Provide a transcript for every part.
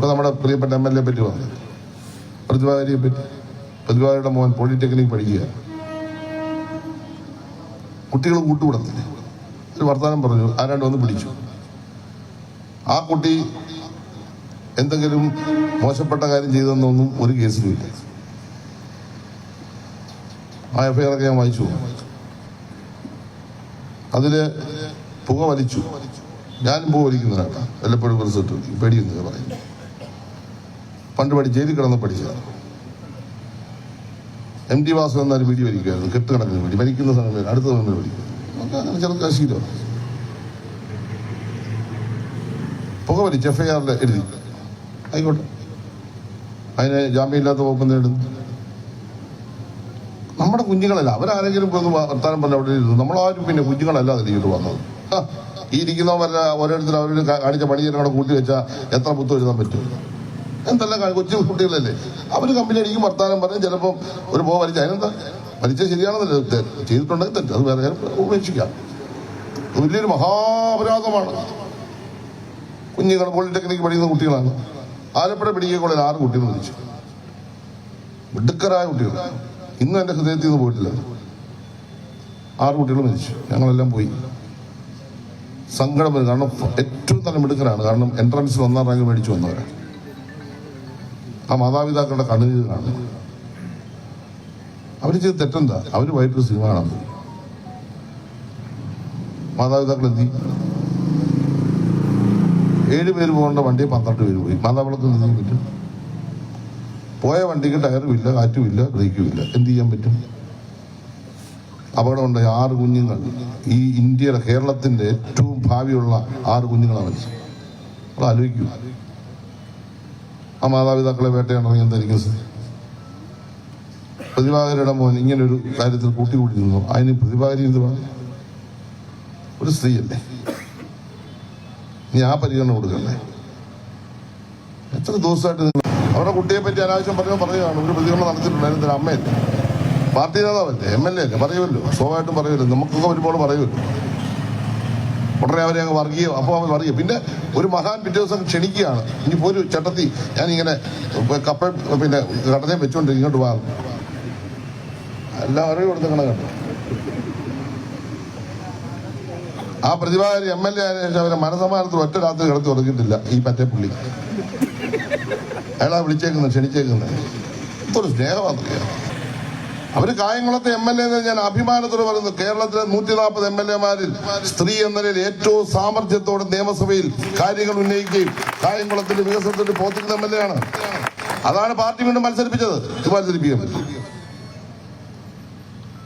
ഇപ്പൊ നമ്മുടെ പ്രിയപ്പെട്ട MLA പറ്റി പറഞ്ഞു, പ്രതിഭാകരിയെ പറ്റി. പ്രതിഭാരിയുടെ മോൻ പോളിടെക്നിക് പഠിക്കുക, കുട്ടികൾ കൂട്ടുകൂടത്തില്ല. ഒരു വർത്തമാനം പറഞ്ഞു, ആരാണ്ട് വന്ന് പിടിച്ചു. ആ കുട്ടി എന്തെങ്കിലും മോശപ്പെട്ട കാര്യം ചെയ്തെന്നൊന്നും ഒരു കേസിലുമില്ല. ആ FIR ഒക്കെ ഞാൻ വായിച്ചു. അതില് പുക വലിച്ചു. ഞാനും പുക വലിക്കുന്നതാണ്, വല്ലപ്പോഴും റിസൾട്ട് പേടിയെന്ന് പറയുന്നു. പണ്ട് ജയിലിൽ കിടന്ന് പഠിച്ചതാണ്. MT വാസു എന്നാലും വീഡിയോ വലിക്കുമായിരുന്നു, കെട്ടുകിടക്കുന്ന വീടി വലിക്കുന്ന സമയം അടുത്ത സമയം വലിക്കും. നമുക്ക് അങ്ങനെ ചെറുക്കാശീലമാണ്. പുക വലിച്ച് FIR എഴുതി, ആയിക്കോട്ടെ, അതിന് ജാമ്യമില്ലാത്ത വകുപ്പ് നേടുന്നു. നമ്മുടെ കുഞ്ഞുങ്ങളല്ല, അവരാരെങ്കിലും ഒന്ന് വർത്താനം പറഞ്ഞ അവിടെ ഇരുന്നു. നമ്മളാരും പിന്നെ കുഞ്ഞുങ്ങളല്ല അതിലേക്ക് വന്നത്. ഈ ഇരിക്കുന്നവരല്ല ഓരോരുത്തരും അവരോട് കാണിച്ച പണിയെ കൂട്ടി വെച്ചാൽ എത്ര പുത്തം എഴുതാൻ പറ്റും? എന്തെല്ലാം കൊച്ചു കുട്ടികളല്ലേ, അവർ കമ്പനി അടിക്കും, വർത്താനം പറഞ്ഞ് ചിലപ്പം ഒരു പോ വലിച്ച. അതിനെന്താ വലിച്ച ശരിയാണെന്നല്ലേ, ചെയ്തിട്ടുണ്ടെങ്കിൽ തെറ്റ്, അത് വേറെ ഉപേക്ഷിക്കാം. വലിയൊരു മഹാപരാധമാണ്. കുഞ്ഞുങ്ങൾ പോളിടെക്നിക് പഠിക്കുന്ന കുട്ടികളാണ്. ആലപ്പുഴ മെഡിക്കൽ കോളേജിൽ 6 കുട്ടികൾ മരിച്ചു, മിടുക്കരായ കുട്ടികൾ. ഇന്നും എൻ്റെ ഹൃദയത്തിൽ നിന്ന് പോയിട്ടില്ല. 6 കുട്ടികൾ മരിച്ചു. ഞങ്ങളെല്ലാം പോയി. സങ്കടം വരും, കാരണം ഏറ്റവും നല്ല മിടുക്കരാണ്. കാരണം എൻട്രൻസിൽ 1ാം റാങ്ക് മേടിച്ചു വന്നവരാണ്. ആ മാതാപിതാക്കളുടെ കണ്ണുനീര് കാണുന്നു. അവർ ചെയ്ത് തെറ്റെന്താ? അവർ വൈകിട്ട് സിനിമ കാണാൻ പോയി. മാതാപിതാക്കൾ എന്തി? 7 പേര് പോകേണ്ട വണ്ടിയെ 12 പേര് പോയി. മാതാപിതാക്കൾ എന്ത് ചെയ്യാൻ പറ്റും? പോയ വണ്ടിക്ക് ടയറുമില്ല, കാറ്റുമില്ല, ബ്രേക്കുമില്ല. എന്ത് ചെയ്യാൻ പറ്റും? അപകടമുണ്ടായി 6 കുഞ്ഞുങ്ങൾ. ഈ ഇന്ത്യയുടെ കേരളത്തിന്റെ ഏറ്റവും ഭാവിയുള്ള 6 കുഞ്ഞുങ്ങളാണ് മരിച്ചത്. അത് ആലോചിക്കൂ. ആ മാതാപിതാക്കളെ വേട്ടയാണെങ്കിൽ എന്തായിരിക്കും? പ്രതിഭാകരയുടെ മോൻ ഇങ്ങനൊരു കാര്യത്തിൽ കൂട്ടിക്കൂടി നിന്നു. അതിന് പ്രതിഭാകരി എന്ത് പറഞ്ഞു? ഒരു സ്ത്രീയല്ലേ, നീ ആ പരിഗണന കൊടുക്കണ്ടേ? എത്ര ദിവസമായിട്ട് അവരുടെ കുട്ടിയെ പറ്റി അനാവശ്യം പറയുകയാണ്. ഒരു പ്രതികരണം നടത്തിയിട്ടുണ്ടായിരുന്ന അമ്മയല്ലേ, പാർട്ടി നേതാവല്ലേ, MLA അല്ലേ, പറയുമല്ലോ, സ്വാഭാവികമായിട്ടും പറയുമല്ലോ. നമുക്കൊക്കെ ഒരുപാട് പറയുമല്ലോ. ഉടനെ അവരെ അങ്ങ് വർഗീയ, അപ്പോൾ അവർ വർഗീയ. പിന്നെ ഒരു മഹാൻ പിറ്റേ ദിവസം ക്ഷണിക്കുകയാണ്, ഇനിയിപ്പോൾ ഒരു ചട്ടത്തി ഞാനിങ്ങനെ കപ്പ പിന്നെ കടനെ വെച്ചോണ്ട് ഇങ്ങോട്ട് പോകാം. എല്ലാവരെയും കൊടുത്തങ്ങനെ കണ്ടു. ആ പ്രതിഭാകാരി MLA ആയതിനു ശേഷം അവരെ മനസമാനത്തിൽ ഒറ്റ രാത്രി കിടത്തി ഉറങ്ങിയിട്ടില്ല ഈ മറ്റേ പുള്ളി. അയാളാ വിളിച്ചേക്കുന്നത്, ക്ഷണിച്ചേക്കുന്നത്. ഇതൊരു സ്നേഹമാത്രയാണ്. അവര് കായംകുളത്തെ MLA എന്ന് ഞാൻ അഭിമാനത്തോടെ പറയുന്നു. കേരളത്തിലെ 140 MLA-മാരിൽ സ്ത്രീ എന്ന നിലയിൽ ഏറ്റവും സാമർഥ്യത്തോടെ നിയമസഭയിൽ കാര്യങ്ങൾ ഉന്നയിക്കുകയും കായംകുളത്തിന്റെ വികസനത്തിന് പോത്തിരുന്ന MLA ആണ്. അതാണ് പാർട്ടി വീണ്ടും മത്സരിപ്പിച്ചത്. മത്സരിപ്പിക്കാൻ പറ്റും.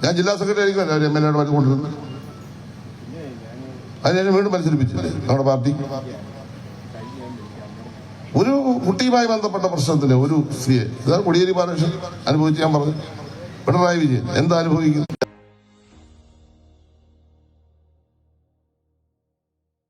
ഞാൻ ജില്ലാ സെക്രട്ടറി ആയിരിക്കും അവർ MLA-യോട് കൊണ്ടിരുന്നത്. അതിനെ വീണ്ടും മത്സരിപ്പിച്ചില്ലേ നമ്മുടെ പാർട്ടി? ഒരു കുട്ടിയുമായി ബന്ധപ്പെട്ട പ്രശ്നത്തിന് ഒരു സ്ത്രീയെ, ഇതാണ് കോടിയേരി ബാലകൃഷ്ണൻ അനുഭവിച്ച് ഞാൻ പറഞ്ഞു. പിണറായി വിജയൻ എന്താ അനുഭവിക്കുന്നു?